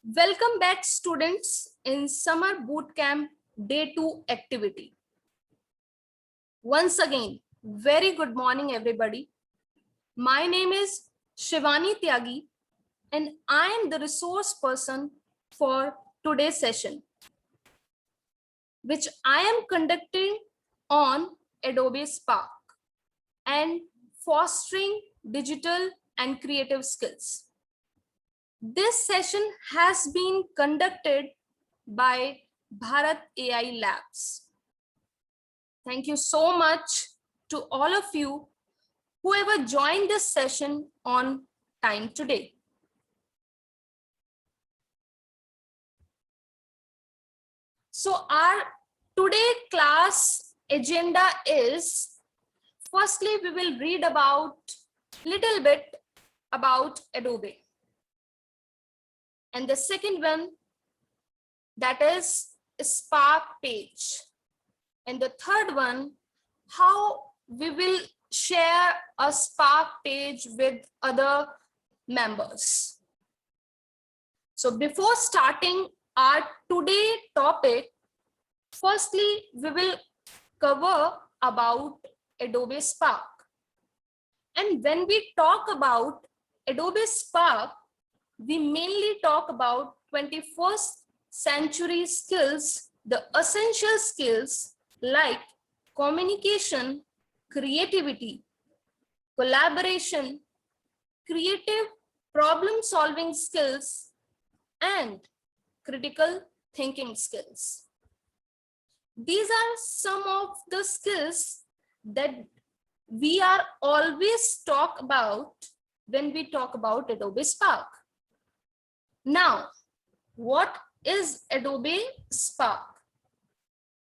Welcome back, students, in Summer Bootcamp Day 2 activity. Once again, very good morning, everybody. My name is Shivani Tyagi, and I am the resource person for today's session, which I am conducting on Adobe Spark and fostering digital and creative skills. This session has been conducted by Bharat AI Labs. Thank you so much to all of you whoever joined this session on time today. So our today class agenda is, firstly, we will read about little bit about Adobe. And the second one, that is Spark page. And the third one, how we will share a Spark page with other members. So before starting our today topic, firstly, we will cover about Adobe Spark. And when we talk about Adobe Spark, we mainly talk about 21st century skills, the essential skills like communication, creativity, collaboration, creative problem-solving skills, and critical thinking skills. These are some of the skills that we are always talk about when we talk about Adobe Spark. Now, what is Adobe Spark?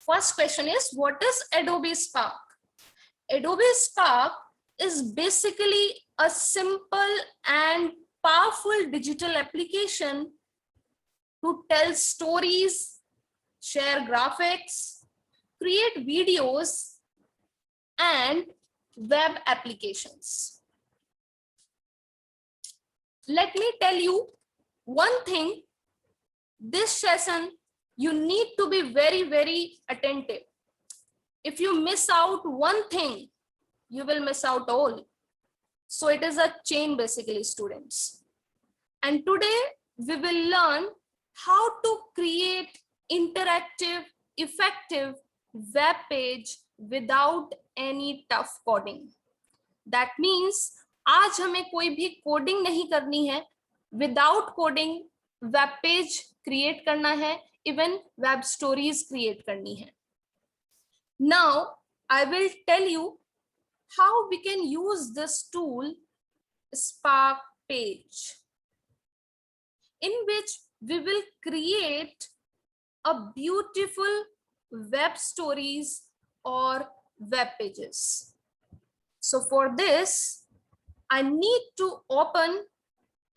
First question is, what is Adobe Spark? Adobe Spark is basically a simple and powerful digital application to tell stories, share graphics, create videos, and web applications. Let me tell you one thing, this session, you need to be very, very attentive. If you miss out one thing, you will miss out all. So it is a chain basically, students. And today we will learn how to create interactive, effective web page without any tough coding. That means आज हमें कोई भी coding नहीं करनी है, without coding web page create करना है, even web stories create करनी है. Now I will tell you how we can use this tool Spark page, in which we will create a beautiful web stories or web pages. So for this, I need to open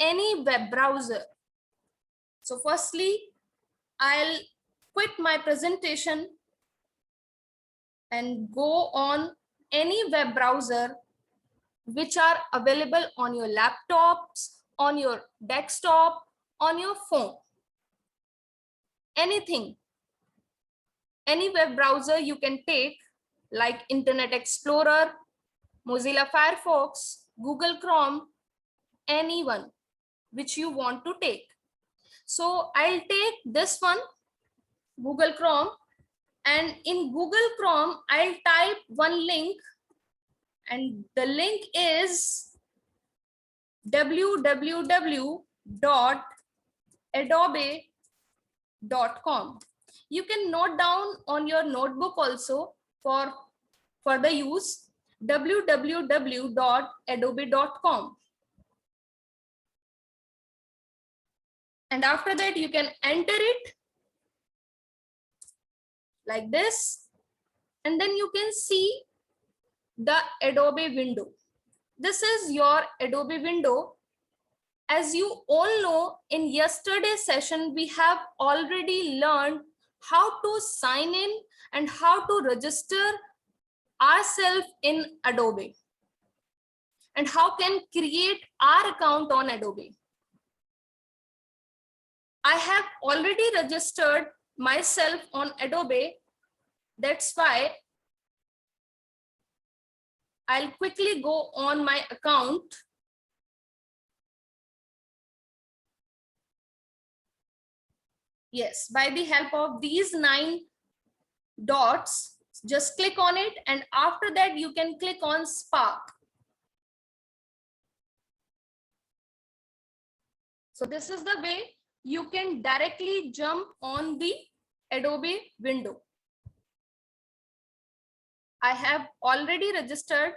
any web browser. So firstly, I'll quit my presentation and go on any web browser which are available on your laptops, on your desktop, on your phone. Anything, any web browser you can take, like Internet Explorer, Mozilla Firefox, Google Chrome, anyone which you want to take. So I'll take this one, Google Chrome, and in Google Chrome, I'll type one link, and the link is www.adobe.com. You can note down on your notebook also for further use, www.adobe.com. And after that, you can enter it like this, and then you can see the Adobe window. This is your Adobe window. As you all know, in yesterday's session, we have already learned how to sign in and how to register ourselves in Adobe, and how can create our account on Adobe. I have already registered myself on Adobe. That's why I'll quickly go on my account. Yes, by the help of these 9 dots, just click on it, and after that you can click on Spark. So this is the way you can directly jump on the Adobe window. I have already registered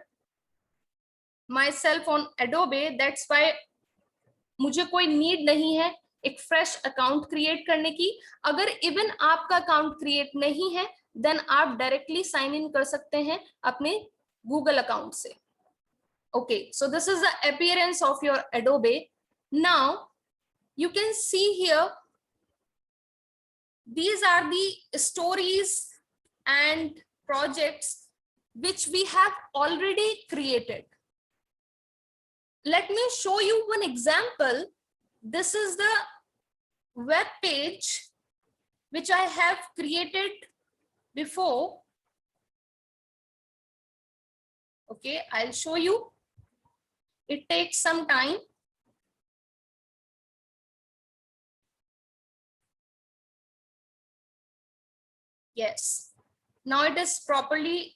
myself on Adobe. That's why मुझे कोई need नहीं है एक fresh account create करने की. अगर even आपका account create नहीं है, देन आप डायरेक्टली साइन इन कर सकते हैं अपने गूगल अकाउंट से. Okay, so this is the appearance of your Adobe. Now you can see here, these are the stories and projects which we have already created. Let me show you one example. This is the web page which I have created before. Okay, I'll show you. It takes some time. Yes, now it is properly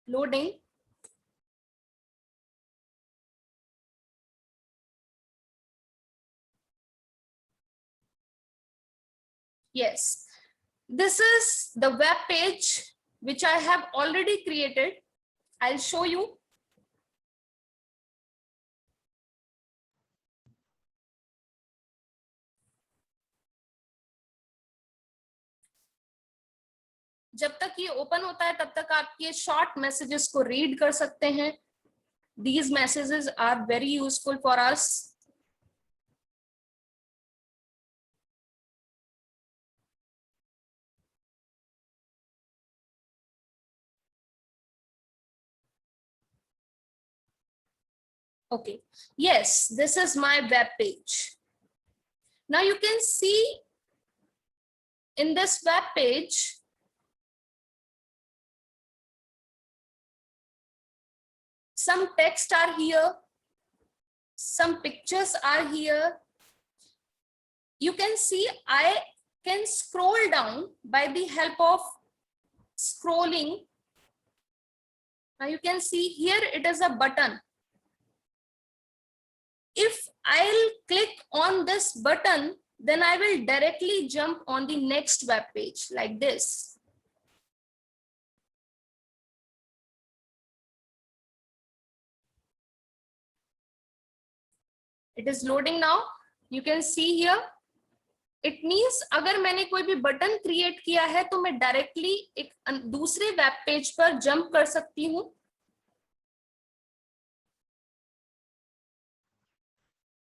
loading. Yes, this is the web page which I have already created. I'll show you. जब तक ये open होता है तब तक आप ये short messages को रीड कर सकते हैं. These messages are very useful for us. Okay, yes, this is my web page. Now you can see in this web page, some text are here, some pictures are here. You can see I can scroll down by the help of scrolling. Now you can see here it is a button. If I'll click on this button, then I will directly jump on the next web page like this. It is loading now. You can see here. It means अगर मैंने कोई भी button create किया है तो मैं directly एक दूसरे वेब पेज पर जंप कर सकती हूँ.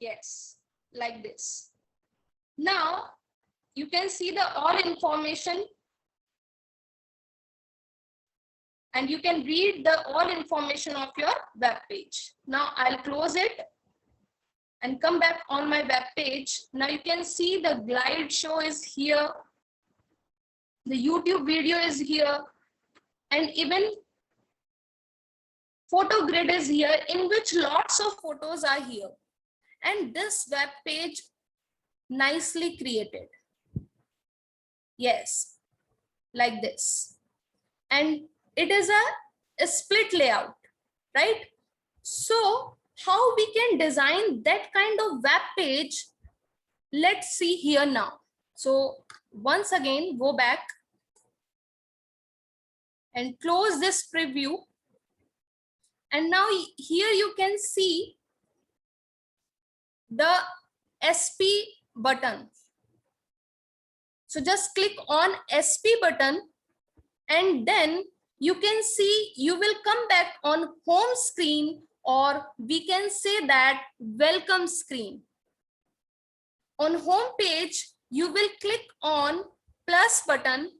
Yes, like this. Now you can see the all information, and you can read the all information of your web page. Now I'll close it and come back on my web page. Now you can see the glide show is here, the YouTube video is here, and even photo grid is here, in which lots of photos are here. And this web page nicely created. Yes, like this. And it is a split layout, right? So how we can design that kind of web page, let's see here now. So once again, go back and close this preview. And now here you can see the SP button. So just click on SP button, and then you can see you will come back on home screen, or we can say that welcome screen. On home page, you will click on plus button,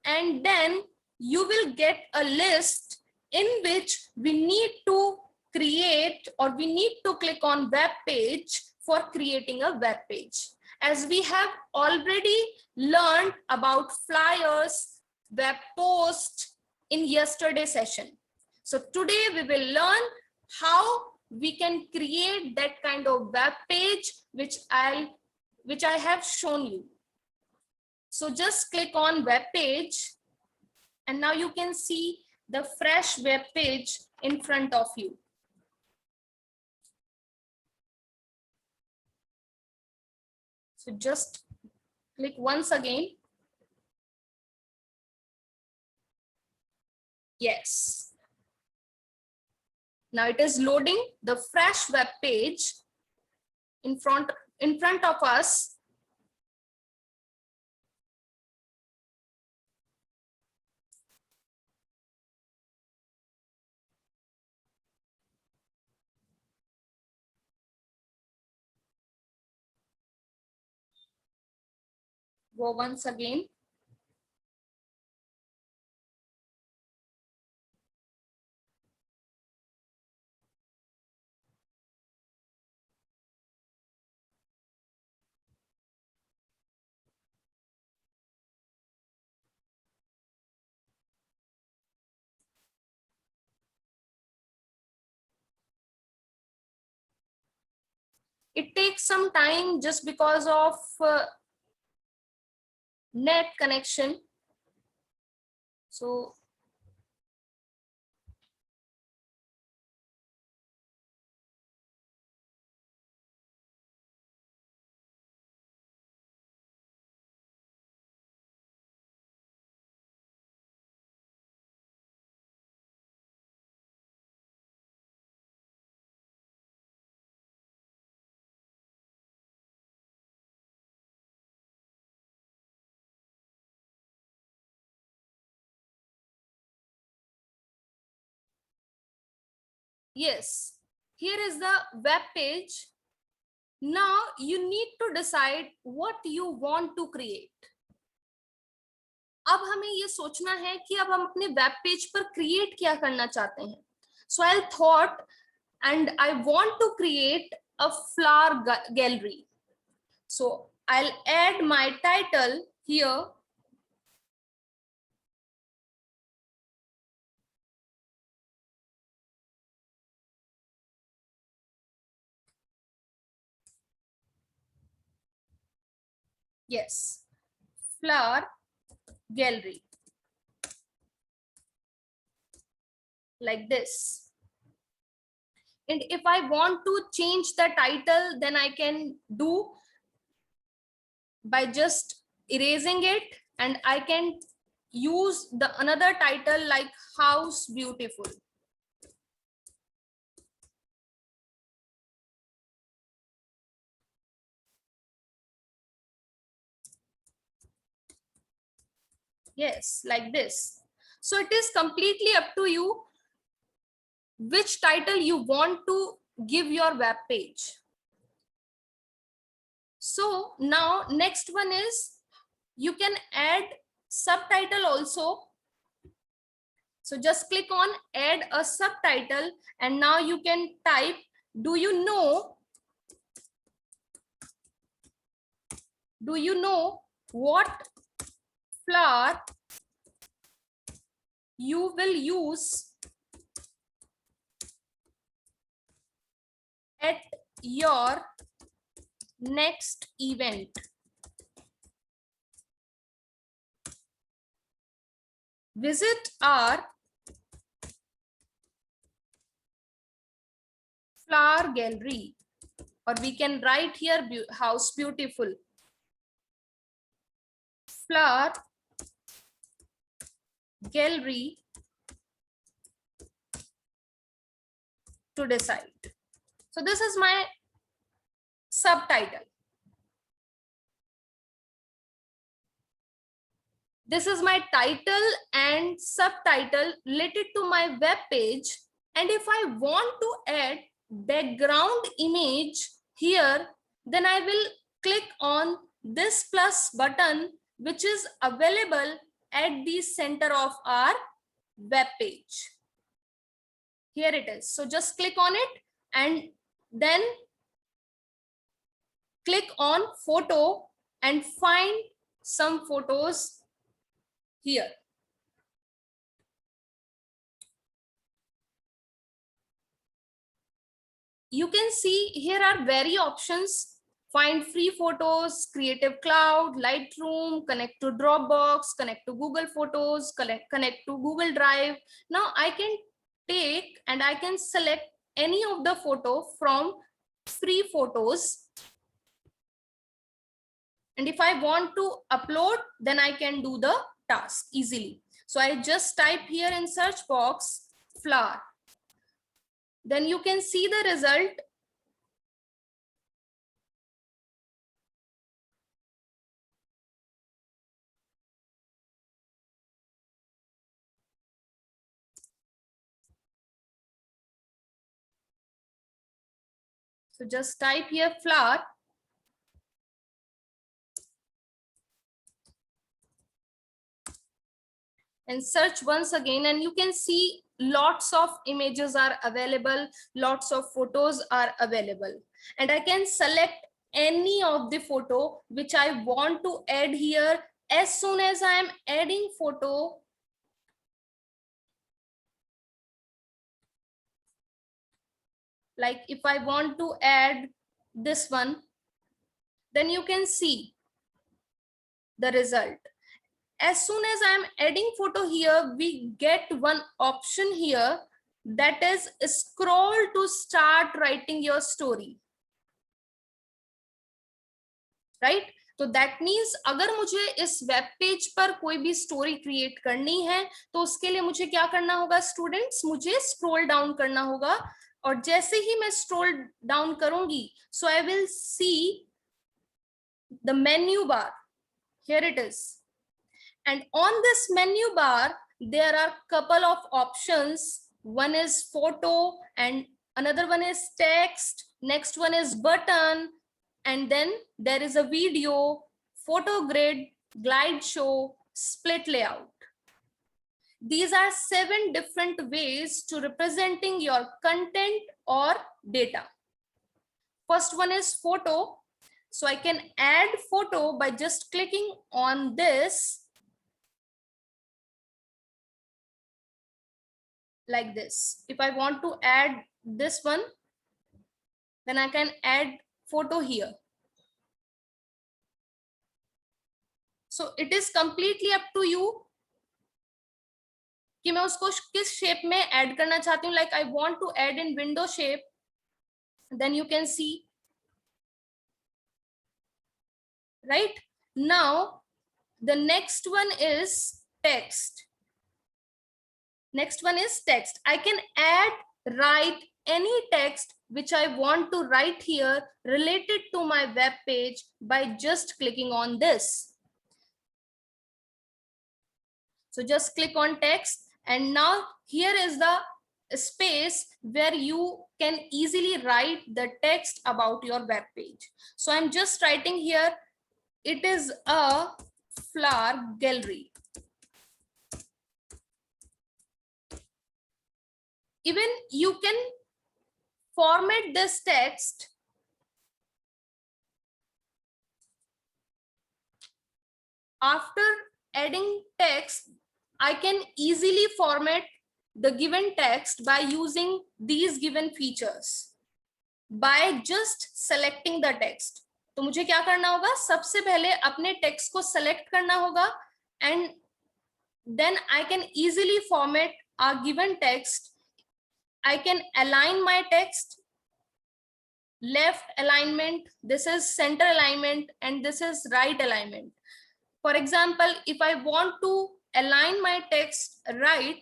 and then you will get a list in which we need to create, or we need to click on web page for creating a web page. As we have already learned about flyers, web posts in yesterday's session. So today we will learn how we can create that kind of web page which I have shown you. So just click on web page, and now you can see the fresh web page in front of you. So just click once again. Yes. Now it is loading the fresh web page in front of us. Go once again. It takes some time just because of net connection. So yes, here is the web page. Now you need to decide what you want to create. अब हमें ये सोचना है कि अब हम अपने web page पर क्रिएट क्या करना चाहते हैं. So I thought and I want to create a flower gallery. So I'll add my title here. Yes, flower gallery, like this. And if I want to change the title, then I can do by just erasing it, and I can use the another title like House Beautiful. Yes, like this. So it is completely up to you which title you want to give your web page. So now next one is you can add subtitle also. So just click on add a subtitle, and now you can type, do you know what flower you will use at your next event? Visit our flower gallery, or we can write here House Beautiful. Flower gallery to decide. So this is my subtitle. This is my title and subtitle related to my web page. And if I want to add background image here, then I will click on this plus button, which is available at the center of our web page. Here it is. So just click on it, and then click on photo and find some photos here. You can see here are very options. Find free photos, Creative Cloud, Lightroom, connect to Dropbox, connect to Google Photos, connect to Google Drive. Now I can take and I can select any of the photo from free photos. And if I want to upload, then I can do the task easily. So I just type here in search box, flower. Then you can see the result. So just type here flower. And search once again, and you can see lots of images are available, lots of photos are available, and I can select any of the photo which I want to add here. As soon as I am adding photo, like if I want to add this one, then you can see the result. As soon as I'm adding photo here, we get one option here, that is scroll to start writing your story, right? तो that means अगर मुझे इस web page पर कोई भी story create करनी है तो उसके लिए मुझे क्या करना होगा स्टूडेंट्स, मुझे स्क्रॉल डाउन करना होगा, और जैसे ही मैं स्क्रॉल डाउन करूंगी, so I will see the menu bar. Here it is. And on this menu bar, there are couple of options. One is photo and another one is text. Next one is button. And then there is a video, photo grid, glide show, split layout. These are 7 different ways to representing your content or data. First one is photo. So I can add photo by just clicking on this. Like this. If I want to add this one, then I can add photo here. So it is completely up to you कि मैं उसको किस shape में add करना चाहती हूँ. Like I want to add in window shape, then you can see. Right now, the next one is text. Next one is text. I can write any text which I want to write here related to my web page by just clicking on this. So just click on text, and now here is the space where you can easily write the text about your web page. So I'm just writing here, it is a flower gallery. Even you can format this text after adding text. I can easily format the given text by using these given features by just selecting the text. तो मुझे क्या करना होगा, सबसे पहले अपने text को select करना होगा, and then I can easily format a given text. I can align my text, left alignment, this is center alignment, and this is right alignment. For example, if I want to align my text right,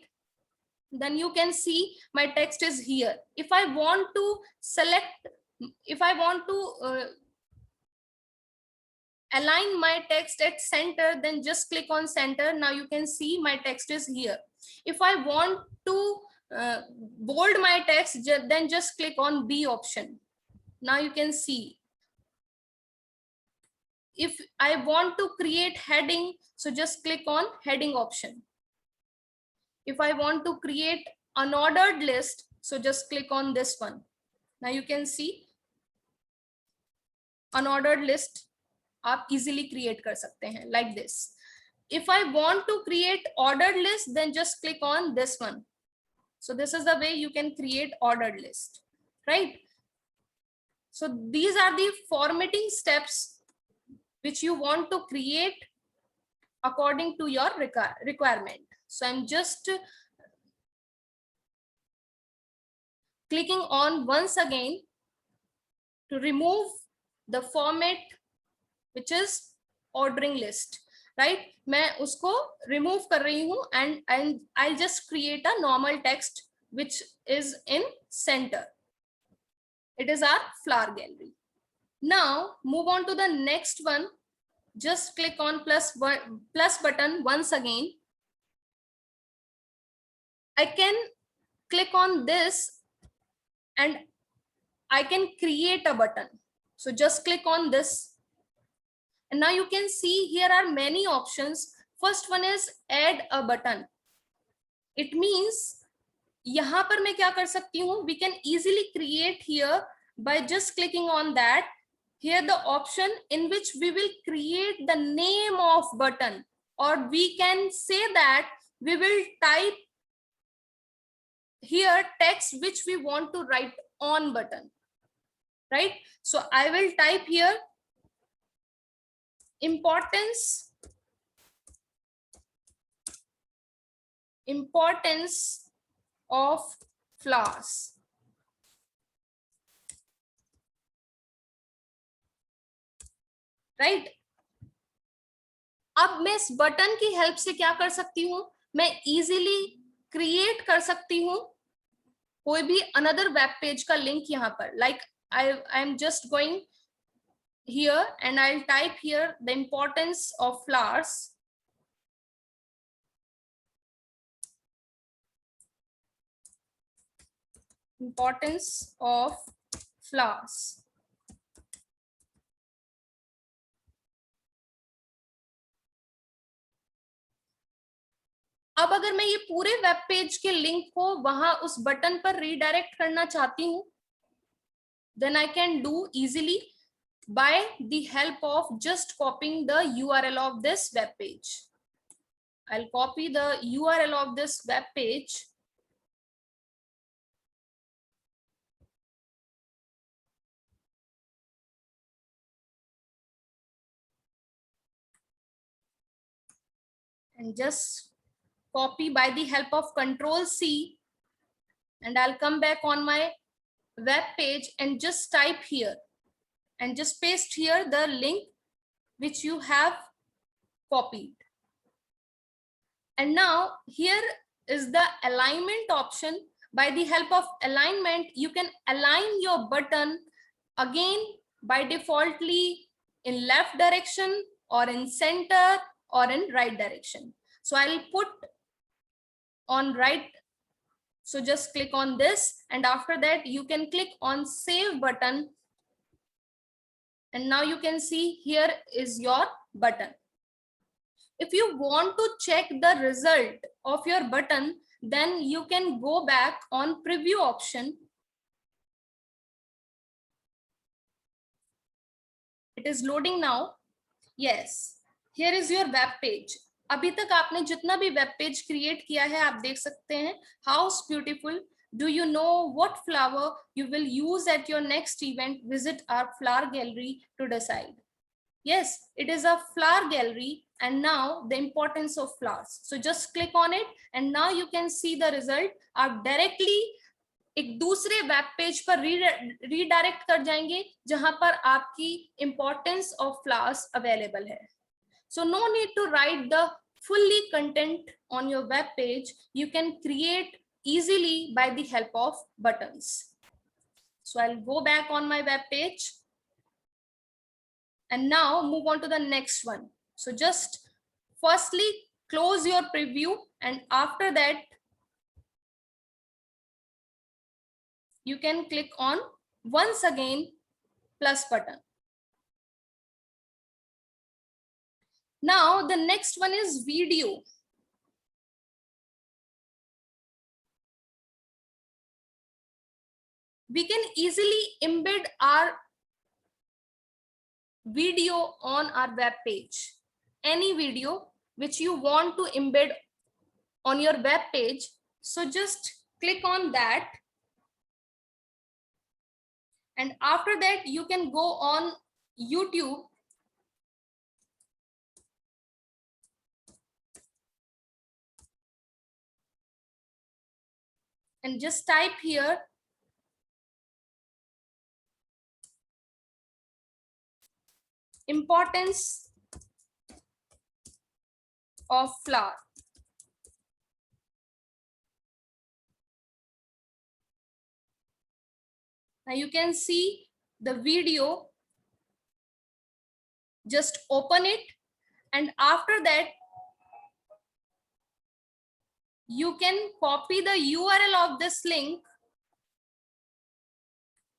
then you can see my text is here. If I want to select, if I want to align my text at center, then just click on center. Now you can see my text is here. If I want to bold my text, then just click on B option. Now you can see. If I want to create heading, so just click on heading option. If I want to create unordered list, so just click on this one. Now you can see unordered list आप easily create कर सकते हैं like this. If I want to create ordered list, then just click on this one. So this is the way you can create ordered list, right? So these are the formatting steps which you want to create according to your requirement. So I'm just clicking on once again to remove the format which is ordering list, right? मैं उसको remove कर रही हूँ and I'll just create a normal text which is in center. It is our flower gallery. Now move on to the next one. Just click on plus button once again. I can click on this and I can create a button. So just click on this. And now you can see here are many options. First one is add a button. It means यहाँ पर मैं क्या कर सकती हूँ, we can easily create here by just clicking on that. Here the option in which we will create the name of button, or we can say that we will type here text which we want to write on button, right? So I will type here importance of flowers. Right, अब मैं इस button की help से क्या कर सकती हूँ, मैं इजीली क्रिएट कर सकती हूँ कोई भी अनदर वेब पेज का लिंक यहाँ पर. Like I am just going here and I'll type here the importance of flowers. Importance of flowers. अब अगर मैं ये पूरे वेब पेज के लिंक को वहां उस बटन पर रीडायरेक्ट करना चाहती हूँ, then I can do easily by the help of just copying the URL of this web page. I'll copy the URL of this web page. And just copy by the help of Control-C, and I'll come back on my web page and just type here and just paste here the link which you have copied. And now here is the alignment option. By the help of alignment, you can align your button again by defaultly in left direction or in center or in right direction. So I'll put on right. So just click on this, and after that you can click on save button. And now you can see here is your button. If you want to check the result of your button, then you can go back on preview option. It is loading now. Yes, here is your web page. अभी तक आपने जितना भी web page create किया है आप देख सकते हैं. How's beautiful. Do you know what flower you will use at your next event? Visit our flower gallery to decide. Yes, it is a flower gallery, and now the importance of flowers. So just click on it and now you can see the result. आप directly एक दूसरे web page पर redirect कर जाएंगे जहां पर आपकी importance of flowers available है. So no need to write the fully content on your web page. You can create easily by the help of buttons. So I'll go back on my web page. And now move on to the next one. So just firstly close your preview, and after that you can click on once again plus button. Now the next one is video. We can easily embed our video on our web page, any video which you want to embed on your web page. So just click on that. And after that, you can go on YouTube and just type here importance of flower. Now you can see the video. Just open it, and after that you can copy the URL of this link,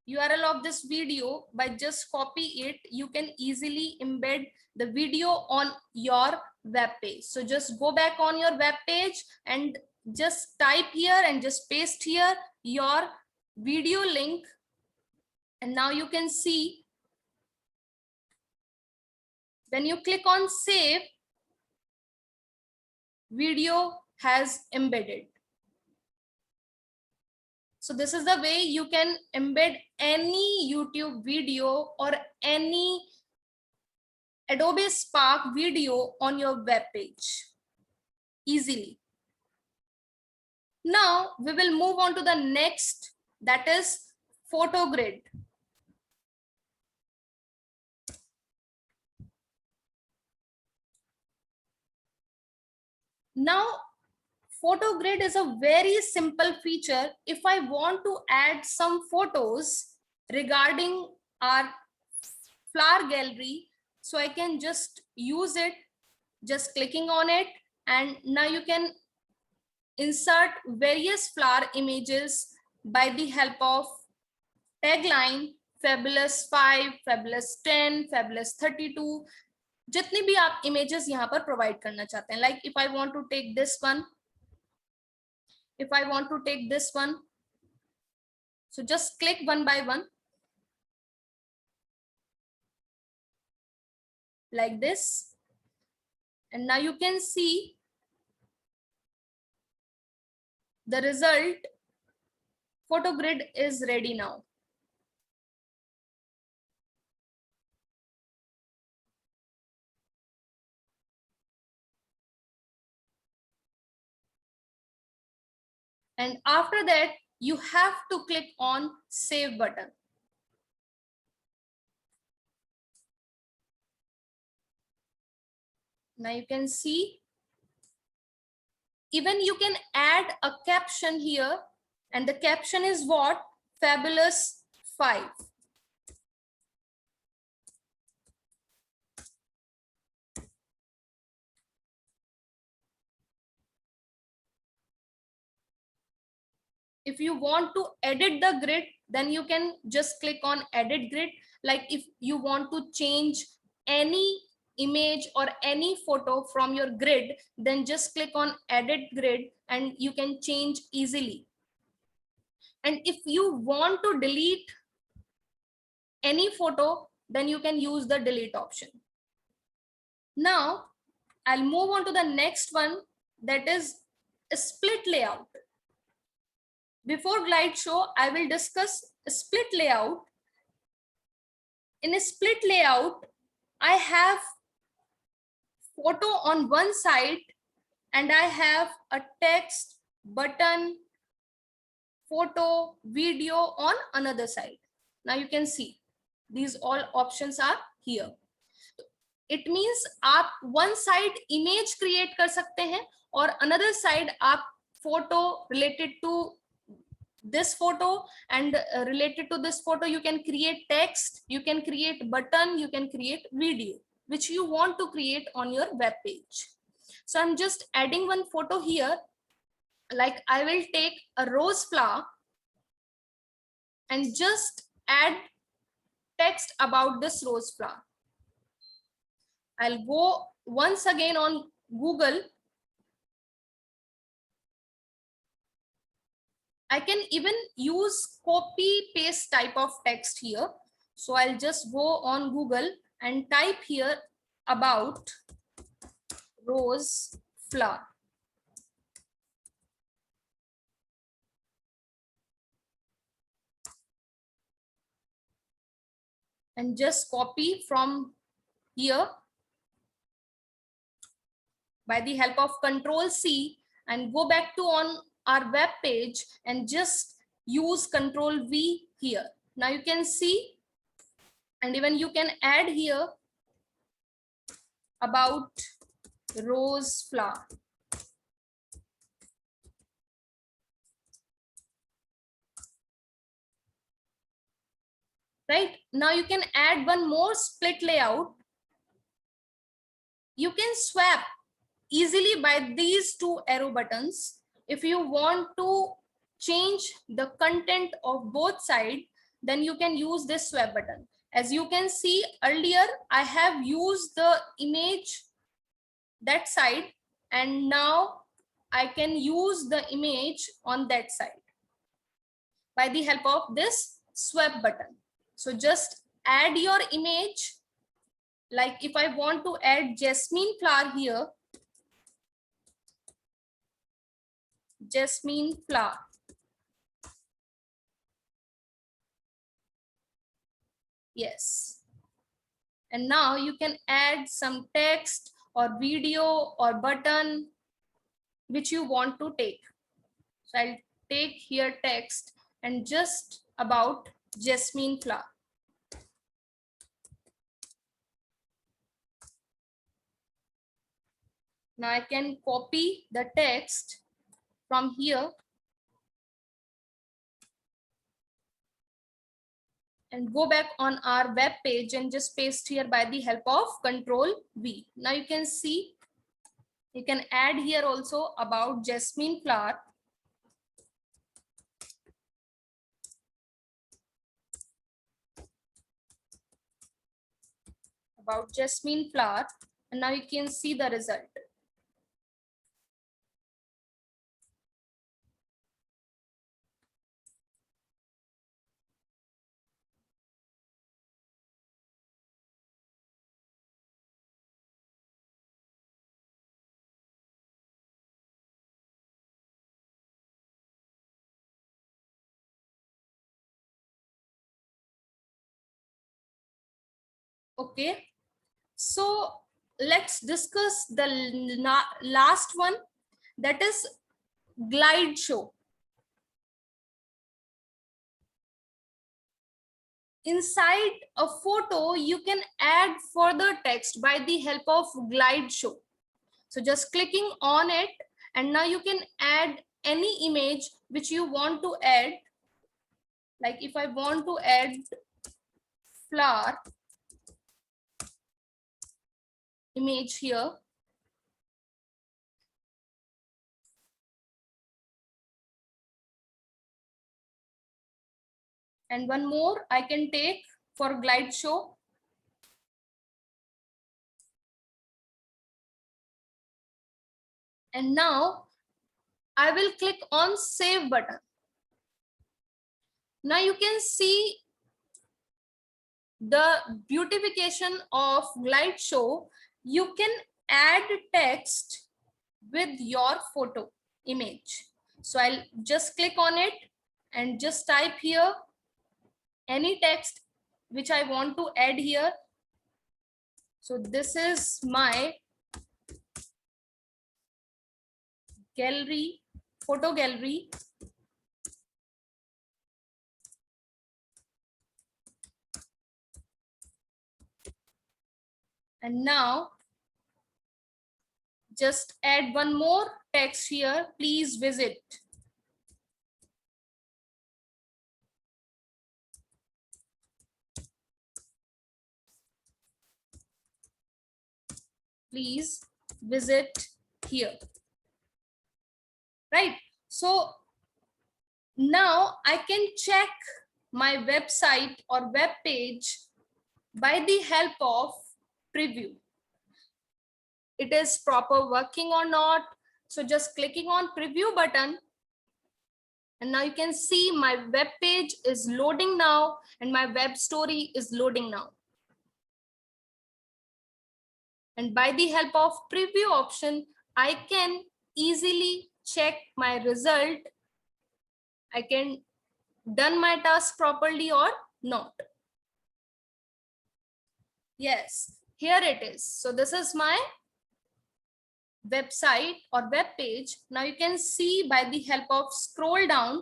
URL of this video. By just copy it, you can easily embed the video on your web page. So just go back on your web page and just type here and just paste here your video link. And now you can see when you click on save, video has embedded. So this is the way you can embed any YouTube video or any Adobe Spark video on your web page easily. Now we will move on to the next, that is PhotoGrid. Now PhotoGrid is a very simple feature. If I want to add some photos regarding our flower gallery, so I can just use it, just clicking on it, and now you can insert various flower images by the help of tagline Fabulous 5, Fabulous 10, Fabulous 32. जितनी भी आप images यहाँ पर provide करना चाहते हैं. Like if I want to take this one, if I want to take this one, so just click one by one like this, and now you can see the result. PhotoGrid is ready now. And after that, you have to click on save button. Now you can see, even you can add a caption here, and the caption is what? Fabulous 5. If you want to edit the grid, then you can just click on edit grid. Like if you want to change any image or any photo from your grid, then just click on edit grid and you can change easily. And if you want to delete any photo, then you can use the delete option. Now I'll move on to the next one, that is a split layout. Before Glide Show, I will discuss split layout. In a split layout, I have photo on one side and I have a text, button, photo, video on another side. Now you can see these all options are here. It means आप one side image create कर सकते हैं और another side आप photo related to this photo, and related to this photo you can create text, you can create button, you can create video which you want to create on your web page. So I'm just adding one photo here. Like I will take a rose flower and just add text about this rose flower. I'll go once again on Google. I can even use copy paste type of text here. So I'll just go on Google and type here about rose flower. And just copy from here by the help of Control C and go back to on our web page and just use Control V here. Now you can see, and even you can add here about rose flower. Right now you can add one more split layout. You can swap easily by these two arrow buttons. If you want to change the content of both sides, then you can use this swap button. As you can see earlier, I have used the image that side, and now I can use the image on that side by the help of this swap button. So just add your image. Like if I want to add jasmine flower here, jasmine flower. Yes. And now you can add some text or video or button which you want to take. So I'll take here text and just about jasmine flower. Now I can copy the text from here and go back on our web page and just paste here by the help of Control V. Now you can see, you can add here also about jasmine flower. About jasmine flower, and now you can see the result. Okay, so let's discuss the last one, that is glide show. Inside a photo, you can add further text by the help of glide show. So just clicking on it, and now you can add any image which you want to add. Like if I want to add flower image here, and one more I can take for glide show. And now I will click on save button. Now you can see the beautification of glide show. You can add text with your photo image. So I'll just click on it and just type here any text which I want to add here. So this is my gallery, photo gallery. And now just add one more text here, please visit. Please visit here. Right. So now I can check my website or web page by the help of preview. It is proper working or not. So just clicking on preview button, and now you can see my web page is loading now and my web story is loading now. And by the help of preview option, I can easily check my result. I can done my task properly or not. Yes, here it is. So this is my website or web page. Now you can see by the help of scroll down,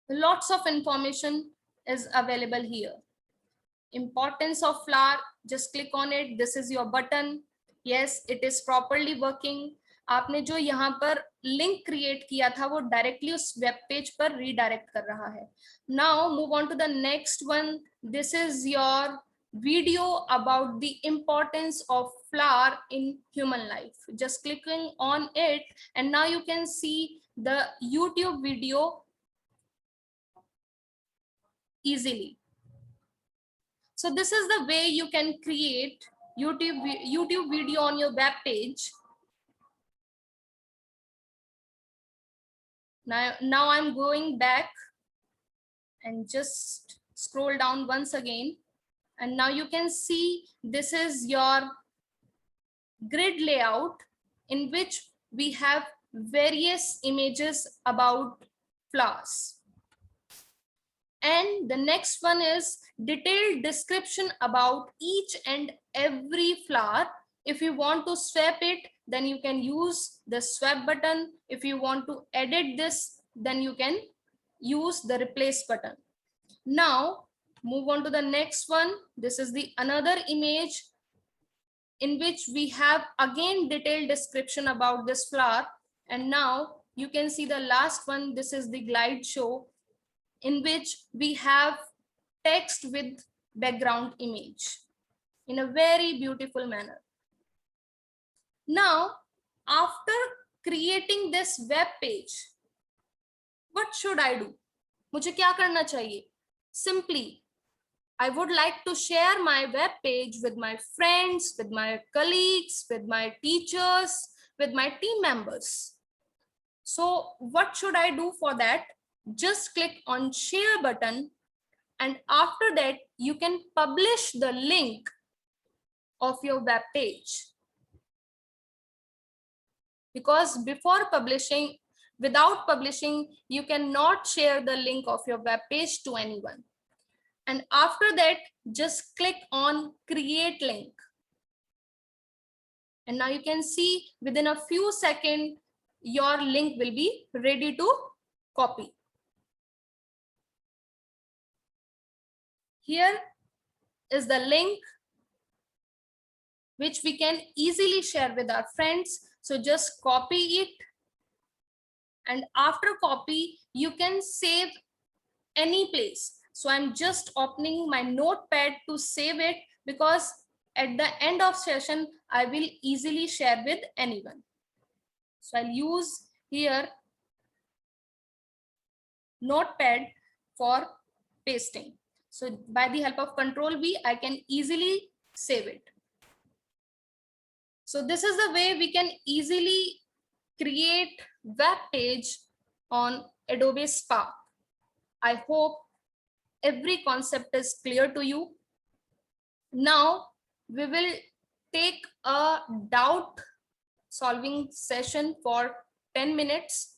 lots of information is available here. Importance of flower, just click on it. This is your button. Yes, it is properly working. आपने जो यहाँ पर link create किया था वो directly उस web page पर redirect कर रहा है. Now move on to the next one. This is your video about the importance of flower in human life. Just clicking on it and now you can see the YouTube video easily. So this is the way you can create YouTube video on your web page. Now I'm going back and just scroll down once again. And now you can see this is your grid layout in which we have various images about flowers. And the next one is detailed description about each and every flower. If you want to swap it, then you can use the swap button. If you want to edit this, then you can use the replace button. Now move on to the next one. This is the another image in which we have again detailed description about this flower. And now you can see the last one. This is the glide show in which we have text with background image in a very beautiful manner. Now, after creating this web page, what should I do? मुझे क्या करना चाहिए? Simply, I would like to share my web page with my friends, with my colleagues, with my teachers, with my team members. So what should I do for that? Just click on share button, and after that you can publish the link of your web page. Because before publishing, without publishing, you cannot share the link of your web page to anyone. And after that, just click on create link. And now you can see within a few seconds, your link will be ready to copy. Here is the link which we can easily share with our friends. So just copy it. And after copy, you can save any place. So I'm just opening my notepad to save it, because at the end of session, I will easily share with anyone. So I'll use here notepad for pasting. So by the help of Control V, I can easily save it. So this is the way we can easily create web page on Adobe Spark. I hope every concept is clear to you. Now we will take a doubt solving session for 10 minutes.